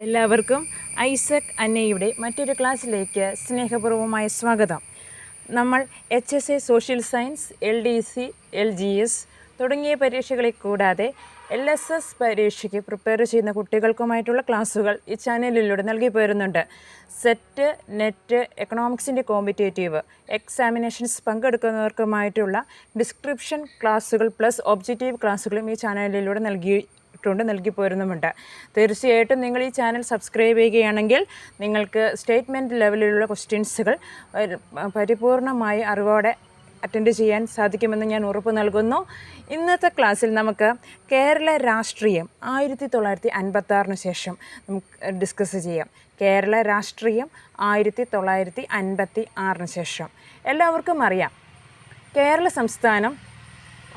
എല്ലാവർക്കും ഐസക് അന്നയുടെ മറ്റൊരു ക്ലാസ്സിലേക്ക് സ്നേഹപൂർവമായ സ്വാഗതം. നമ്മൾ HSA social science, LDC, LGS തുടങ്ങിയ പരീക്ഷകളെ കൂടാതെ LSS പരീക്ഷയ്ക്ക് പ്രിപ്പയർ ചെയ്യുന്ന കുട്ടികൾക്കുമായിട്ടുള്ള ക്ലാസ്സുകൾ ഈ ചാനലിലൂടെ നൽകി പോരുന്നുണ്ട്. സെറ്റ്, നെറ്റ്, എക്കണോമിക്സിൻ്റെ കോമ്പറ്റേറ്റീവ് എക്സാമിനേഷൻസ് പങ്കെടുക്കുന്നവർക്കുമായിട്ടുള്ള ഡിസ്ക്രിപ്ഷൻ ക്ലാസ്സുകൾ പ്ലസ് ഒബ്ജക്റ്റീവ് ക്ലാസ്സുകളും ഈ ചാനലിലൂടെ നൽകി പോരുന്നുമുണ്ട്. തീർച്ചയായിട്ടും നിങ്ങൾ ഈ ചാനൽ സബ്സ്ക്രൈബ് ചെയ്യുകയാണെങ്കിൽ നിങ്ങൾക്ക് സ്റ്റേറ്റ്മെൻറ്റ് ലെവലിലുള്ള ക്വസ്റ്റ്യൻസുകൾ പരിപൂർണമായി അറിവോടെ അറ്റൻഡ് ചെയ്യാൻ സാധിക്കുമെന്ന് ഞാൻ ഉറപ്പ് നൽകുന്നു. ഇന്നത്തെ ക്ലാസ്സിൽ നമുക്ക് കേരള രാഷ്ട്രീയം 1956 ശേഷം നമുക്ക് ഡിസ്കസ് ചെയ്യാം. കേരള രാഷ്ട്രീയം 1956 ശേഷം. എല്ലാവർക്കും അറിയാം, കേരള സംസ്ഥാനം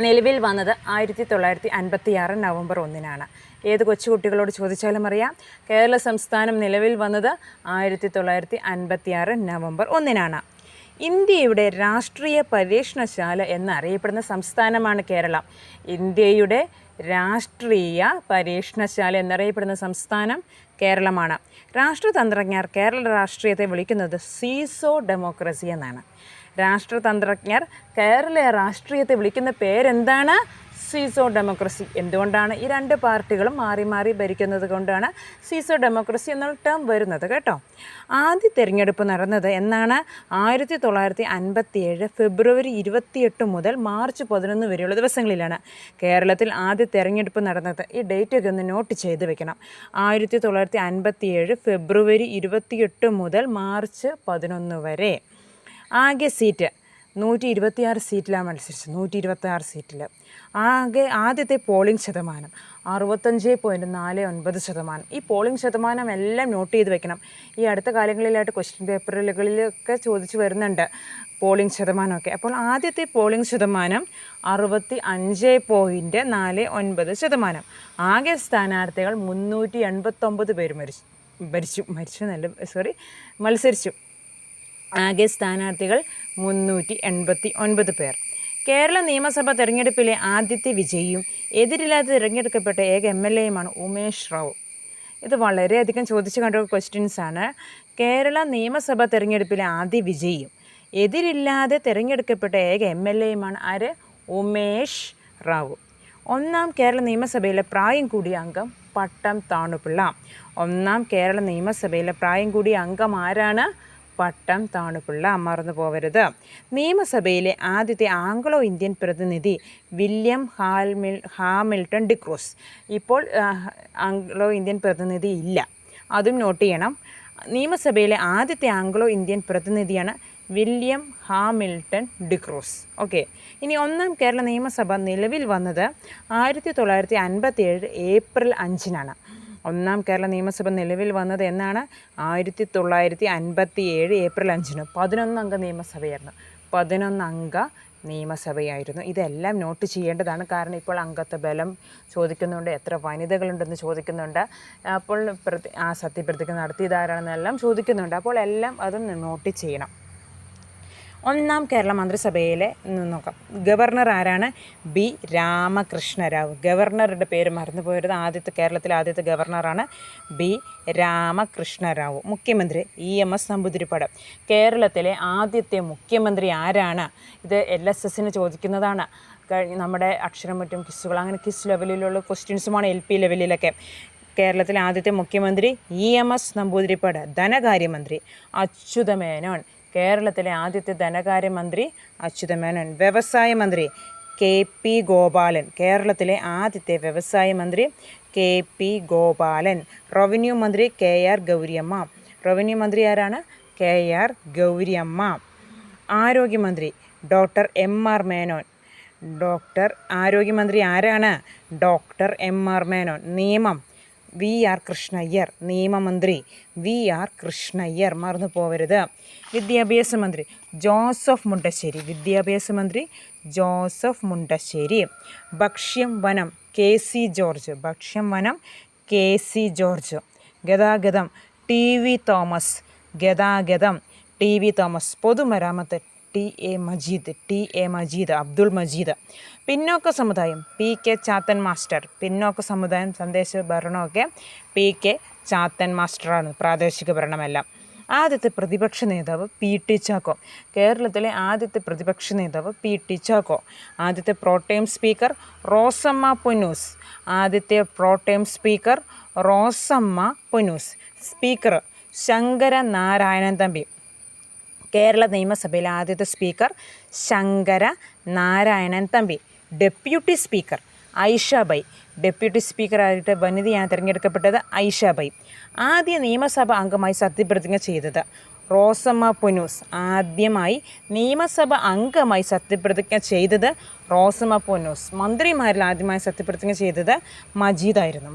നിലവിൽ വന്നത് 1956 നവംബർ 1 ഏത് കൊച്ചുകുട്ടികളോട് ചോദിച്ചാലും അറിയാം, കേരള സംസ്ഥാനം നിലവിൽ വന്നത് 1956 നവംബർ 1 ഇന്ത്യയുടെ രാഷ്ട്രീയ പരീക്ഷണശാല എന്നറിയപ്പെടുന്ന സംസ്ഥാനമാണ് കേരളം. ഇന്ത്യയുടെ രാഷ്ട്രീയ പരീക്ഷണശാല എന്നറിയപ്പെടുന്ന സംസ്ഥാനം കേരളമാണ്. രാഷ്ട്രതന്ത്രജ്ഞർ കേരള രാഷ്ട്രീയത്തെ വിളിക്കുന്നത് സീസോ ഡെമോക്രസി എന്നാണ്. രാഷ്ട്രതന്ത്രജ്ഞർ കേരള രാഷ്ട്രീയത്തെ വിളിക്കുന്ന പേരെന്താണ്? Seesaw democracy. എന്തുകൊണ്ടാണ്? ഈ രണ്ട് പാർട്ടികളും മാറി മാറി ഭരിക്കുന്നത് കൊണ്ടാണ് സീസോ ഡെമോക്രസി എന്നുള്ള ടേം വരുന്നത് കേട്ടോ. ആദ്യ തിരഞ്ഞെടുപ്പ് നടന്നത് എന്നാണ്? 1957 ഫെബ്രുവരി 28 മുതൽ മാർച്ച് 11 വരെയുള്ള ദിവസങ്ങളിലാണ് കേരളത്തിൽ ആദ്യ തിരഞ്ഞെടുപ്പ് നടന്നത്. ഈ ഡേറ്റൊക്കെ ഒന്ന് നോട്ട് ചെയ്ത് വെക്കണം. 1957 ഫെബ്രുവരി 28 മുതൽ മാർച്ച് 11 വരെ. ആകെ സീറ്റ് 126 സീറ്റിലാണ് മത്സരിച്ചത്. 126 സീറ്റിൽ ആദ്യത്തെ പോളിംഗ് ശതമാനം 65.49%. ഈ പോളിംഗ് ശതമാനം എല്ലാം നോട്ട് ചെയ്ത് വെക്കണം. ഈ അടുത്ത കാലങ്ങളിലായിട്ട് ക്വസ്റ്റ്യൻ പേപ്പറുകളിലൊക്കെ ചോദിച്ചു വരുന്നുണ്ട് പോളിംഗ് ശതമാനമൊക്കെ. അപ്പോൾ ആദ്യത്തെ പോളിംഗ് ശതമാനം 65.49%. ആകെ സ്ഥാനാർത്ഥികൾ 389 പേര് മത്സരിച്ചു. ആകെ സ്ഥാനാർത്ഥികൾ 389 പേർ. കേരള നിയമസഭാ തെരഞ്ഞെടുപ്പിലെ ആദ്യത്തെ വിജയിയും എതിരില്ലാതെ തിരഞ്ഞെടുക്കപ്പെട്ട ഏക MLAയുമാണ് ഉമേഷ് റാവു. ഇത് വളരെയധികം ചോദിച്ചു കണ്ട ക്വസ്റ്റ്യൻസാണ്. കേരള നിയമസഭാ തെരഞ്ഞെടുപ്പിലെ ആദ്യ വിജയിയും എതിരില്ലാതെ തിരഞ്ഞെടുക്കപ്പെട്ട ഏക MLAയുമാണ് ആര്? ഉമേഷ് റാവു. ഒന്നാം കേരള നിയമസഭയിലെ പ്രായം കൂടിയ അംഗം പട്ടം താണുപിള്ള. ഒന്നാം കേരള നിയമസഭയിലെ പ്രായം കൂടിയ അംഗം ആരാണ്? പട്ടം താണുപിള്ള, മറന്നു പോവരുത്. നിയമസഭയിലെ ആദ്യത്തെ ആംഗ്ലോ ഇന്ത്യൻ പ്രതിനിധി വില്യം ഹാമിൽട്ടൺ ഡിക്രൂസ്. ഇപ്പോൾ ആംഗ്ലോ ഇന്ത്യൻ പ്രതിനിധി ഇല്ല, അതും നോട്ട് ചെയ്യണം. നിയമസഭയിലെ ആദ്യത്തെ ആംഗ്ലോ ഇന്ത്യൻ പ്രതിനിധിയാണ് വില്യം ഹാമിൽട്ടൺ ഡിക്രൂസ്. ഓക്കെ. ഇനി ഒന്നാം കേരള നിയമസഭ നിലവിൽ വന്നത് 1957 ഏപ്രിൽ 5 ഒന്നാം കേരള നിയമസഭ നിലവിൽ വന്നത് എന്നാണ്? 1957 ഏപ്രിൽ 5. 11 അംഗ നിയമസഭയായിരുന്നു. 11 അംഗ നിയമസഭയായിരുന്നു. ഇതെല്ലാം നോട്ട് ചെയ്യേണ്ടതാണ്. കാരണം ഇപ്പോൾ അംഗത്വ ബലം ചോദിക്കുന്നുണ്ട്, എത്ര വനിതകളുണ്ടെന്ന് ചോദിക്കുന്നുണ്ട്, അപ്പോൾ സത്യപ്രതിജ്ഞ നടത്തിയതാരാണെന്നെല്ലാം ചോദിക്കുന്നുണ്ട്. അപ്പോൾ എല്ലാം അതും നോട്ട് ചെയ്യണം. ഒന്നാം കേരള മന്ത്രിസഭയിലെ നോക്കാം. ഗവർണർ ആരാണ്? ബി രാമകൃഷ്ണറാവു. ഗവർണറുടെ പേര് മറന്നു പോയത്. കേരളത്തിലെ ആദ്യത്തെ ഗവർണറാണ് ബി രാമകൃഷ്ണറാവു. മുഖ്യമന്ത്രി EMS നമ്പൂതിരിപ്പാട്. കേരളത്തിലെ ആദ്യത്തെ മുഖ്യമന്ത്രി ആരാണ്? ഇത് LSSന് ചോദിക്കുന്നതാണ്. നമ്മുടെ അക്ഷരമുറ്റും ക്വിസുകൾ, അങ്ങനെ ക്വിസ് ലെവലിലുള്ള ക്വസ്റ്റ്യൻസുമാണ് LP ലെവലിലൊക്കെ. കേരളത്തിലെ ആദ്യത്തെ മുഖ്യമന്ത്രി EMS നമ്പൂതിരിപ്പാട്. ധനകാര്യമന്ത്രി അച്യുതമേനോൻ. കേരളത്തിലെ ആദ്യത്തെ ധനകാര്യമന്ത്രി അച്യുതമേനോൻ. വ്യവസായ മന്ത്രി KP ഗോപാലൻ. കേരളത്തിലെ ആദ്യത്തെ വ്യവസായ മന്ത്രി KP ഗോപാലൻ. റവന്യൂ മന്ത്രി KR ഗൗരിയമ്മ. റവന്യൂ മന്ത്രി ആരാണ്? KR ഗൗരിയമ്മ. ആരോഗ്യമന്ത്രി ഡോക്ടർ MR മേനോൻ. ആരോഗ്യമന്ത്രി ആരാണ്? Doctor MR Menon. നിയമം VR കൃഷ്ണയ്യർ. നിയമമന്ത്രി VR കൃഷ്ണയ്യർ, മറന്നു പോവരുത്. വിദ്യാഭ്യാസ മന്ത്രി ജോസഫ് മുണ്ടശ്ശേരി. വിദ്യാഭ്യാസ മന്ത്രി ജോസഫ് മുണ്ടശ്ശേരി. ഭക്ഷ്യം വനം KC ജോർജ്. ഭക്ഷ്യം വനം KC ജോർജ്. ഗതാഗതം TV തോമസ്. ഗതാഗതം TV തോമസ്. പൊതുമരാമത്ത് TA മജീദ്, അബ്ദുൾ മജീദ്. പിന്നോക്ക സമുദായം PK ചാത്തൻ മാസ്റ്റർ. പിന്നോക്ക സമുദായം സന്ദേശ ഭരണമൊക്കെ PK ചാത്തൻ മാസ്റ്ററാണ് പ്രാദേശിക ഭരണമെല്ലാം. ആദ്യത്തെ പ്രതിപക്ഷ നേതാവ് പി.ടി. ചാക്കോ. കേരളത്തിലെ ആദ്യത്തെ പ്രതിപക്ഷ നേതാവ് പി.ടി. ചാക്കോ. ആദ്യത്തെ പ്രോട്ടേം സ്പീക്കർ റോസമ്മ പൊന്നൂസ്. ആദ്യത്തെ pro tem speaker Rosamma Punnoose. Speaker Sankaranarayanan Thampi. Kerala നിയമസഭയിലെ ആദ്യത്തെ speaker Sankaranarayanan Thampi. Deputy speaker Aishabai. Deputy സ്പീക്കറായിട്ട് വനിതയാണ് തിരഞ്ഞെടുക്കപ്പെട്ടത്, ഐഷാബൈ. ആദ്യ നിയമസഭ അംഗമായി സത്യപ്രതിജ്ഞ ചെയ്തത് റോസമ്മ പൊന്നൂസ്. ആദ്യമായി നിയമസഭ അംഗമായി സത്യപ്രതിജ്ഞ ചെയ്തത് റോസമ്മ പൊന്നൂസ്. മന്ത്രിമാരിൽ ആദ്യമായി സത്യപ്രതിജ്ഞ ചെയ്തത് മജീദ് ആയിരുന്നു.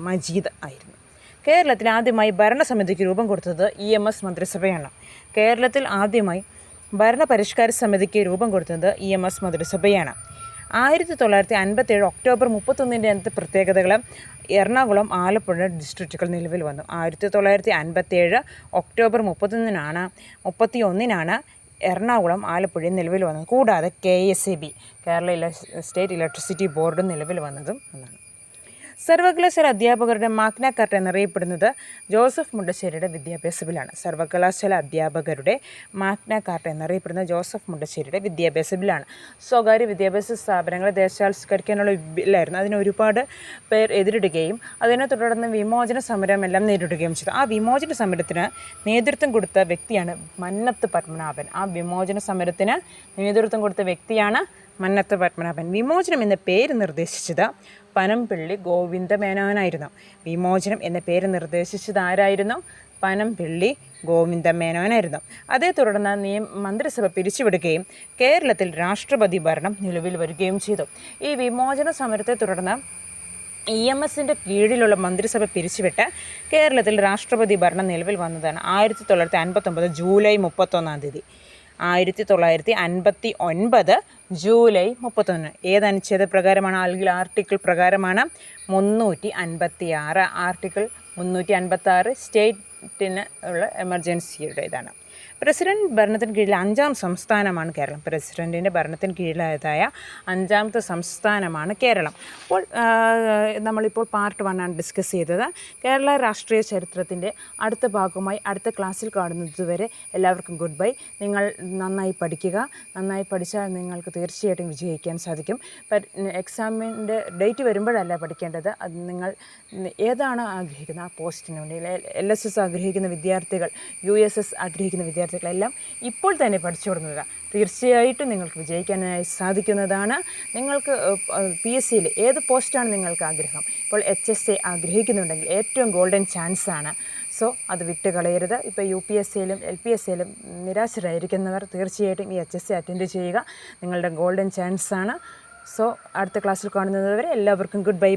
കേരളത്തിൽ ആദ്യമായി ഭരണസമിതിക്ക് രൂപം കൊടുത്തത് EMS മന്ത്രിസഭയാണ്. കേരളത്തിൽ ആദ്യമായി ഭരണപരിഷ്കാര സമിതിക്ക് രൂപം കൊടുത്തത് EMS മന്ത്രിസഭയാണ്. 1957 ഒക്ടോബർ 31 അന്നത്തെ പ്രത്യേകതകൾ എറണാകുളം, ആലപ്പുഴ ഡിസ്ട്രിക്റ്റുകൾ നിലവിൽ വന്നു. 1957 ഒക്ടോബർ 31 എറണാകുളം, ആലപ്പുഴയും നിലവിൽ വന്നത്. കൂടാതെ KSEB, കേരള സ്റ്റേറ്റ് ഇലക്ട്രിസിറ്റി ബോർഡും നിലവിൽ വന്നതും എന്നാണ്. സർവകലാശാല അധ്യാപകരുടെ മാഗ്ന കാർട്ട എന്നറിയപ്പെടുന്നത് ജോസഫ് മുണ്ടശ്ശേരിയുടെ വിദ്യാഭ്യാസ ബില്ലാണ്. സർവകലാശാല അധ്യാപകരുടെ മാഗ്ന കാർട്ട എന്നറിയപ്പെടുന്നത് ജോസഫ് മുണ്ടശ്ശേരിയുടെ വിദ്യാഭ്യാസ ബില്ലാണ്. സ്വകാര്യ വിദ്യാഭ്യാസ സ്ഥാപനങ്ങളെ ദേശസാൽക്കരിക്കാനുള്ള ബില്ലായിരുന്നു. അതിന് ഒരുപാട് പേർ എതിരിടുകയും അതിനെ തുടർന്ന് വിമോചന സമരമെല്ലാം നേരിടുകയും ചെയ്തു. ആ വിമോചന സമരത്തിന് നേതൃത്വം കൊടുത്ത വ്യക്തിയാണ് മന്നത്ത് പത്മനാഭൻ. ആ വിമോചന സമരത്തിന് നേതൃത്വം കൊടുത്ത വ്യക്തിയാണ് മന്നത്ത് പത്മനാഭൻ. വിമോചനം എന്ന പേര് നിർദ്ദേശിച്ചത് പനംപിള്ളി ഗോവിന്ദമേനോനായിരുന്നു. വിമോചനം എന്ന പേര് നിർദ്ദേശിച്ചത് ആരായിരുന്നു? പനംപിള്ളി ഗോവിന്ദമേനോനായിരുന്നു. അതേ തുടർന്ന് മന്ത്രിസഭ പിരിച്ചുവിടുകയും കേരളത്തിൽ രാഷ്ട്രപതി ഭരണം നിലവിൽ വരികയും ചെയ്തു. ഈ വിമോചന സമരത്തെ തുടർന്ന് EMSൻ്റെ കീഴിലുള്ള മന്ത്രിസഭ പിരിച്ചുവിട്ട് കേരളത്തിൽ രാഷ്ട്രപതി ഭരണം നിലവിൽ വന്നതാണ് 1959 ജൂലൈ 31. 1959 ജൂലൈ 31 ഏത് അനുച്ഛേദ പ്രകാരമാണ്? അല്ലെങ്കിൽ ആർട്ടിക്കിൾ പ്രകാരമാണ്? 356. ആർട്ടിക്കിൾ 356 സ്റ്റേറ്റിന് ഉള്ള എമർജൻസിയുടേതാണ്. പ്രസിഡന്റ് ഭരണത്തിന് കീഴിൽ 5ാം സംസ്ഥാനമാണ് കേരളം. പ്രസിഡൻറ്റിൻ്റെ ഭരണത്തിന് കീഴിലായതായ 5ാമത്തെ സംസ്ഥാനമാണ് കേരളം. അപ്പോൾ നമ്മളിപ്പോൾ പാർട്ട് 1 ആണ് ഡിസ്കസ് ചെയ്തത്. കേരള രാഷ്ട്രീയ ചരിത്രത്തിൻ്റെ അടുത്ത ഭാഗമായി അടുത്ത ക്ലാസ്സിൽ കാണുന്നതുവരെ എല്ലാവർക്കും ഗുഡ് ബൈ. നിങ്ങൾ നന്നായി പഠിക്കുക. നന്നായി പഠിച്ചാൽ നിങ്ങൾക്ക് തീർച്ചയായിട്ടും വിജയിക്കാൻ സാധിക്കും. എക്സാമിൻ്റെ ഡേറ്റ് വരുമ്പോഴല്ല പഠിക്കേണ്ടത്. അത് നിങ്ങൾ ഏതാണ് ആഗ്രഹിക്കുന്നത് ആ പോസ്റ്റിന് വേണ്ടി LSS ആഗ്രഹിക്കുന്ന വിദ്യാർത്ഥികൾ, USS ആഗ്രഹിക്കുന്ന വിദ്യാർത്ഥികളെല്ലാം ഇപ്പോൾ തന്നെ പഠിച്ചു തുടങ്ങുക. തീർച്ചയായിട്ടും നിങ്ങൾക്ക് വിജയിക്കാനായി സാധിക്കുന്നതാണ്. നിങ്ങൾക്ക് PSCയിൽ ഏത് പോസ്റ്റാണ് നിങ്ങൾക്ക് ആഗ്രഹം? ഇപ്പോൾ HSA ആഗ്രഹിക്കുന്നുണ്ടെങ്കിൽ ഏറ്റവും ഗോൾഡൻ ചാൻസാണ്. സോ അത് വിട്ട് കളയരുത്. ഇപ്പോൾ UPSCയിലും LPSCയിലും നിരാശരായിരിക്കുന്നവർ തീർച്ചയായിട്ടും ഈ HSA അറ്റൻഡ് ചെയ്യുക. നിങ്ങളുടെ ഗോൾഡൻ ചാൻസാണ്. സോ അടുത്ത ക്ലാസ്സിൽ കാണുന്നതുവരെ എല്ലാവർക്കും ഗുഡ് ബൈ.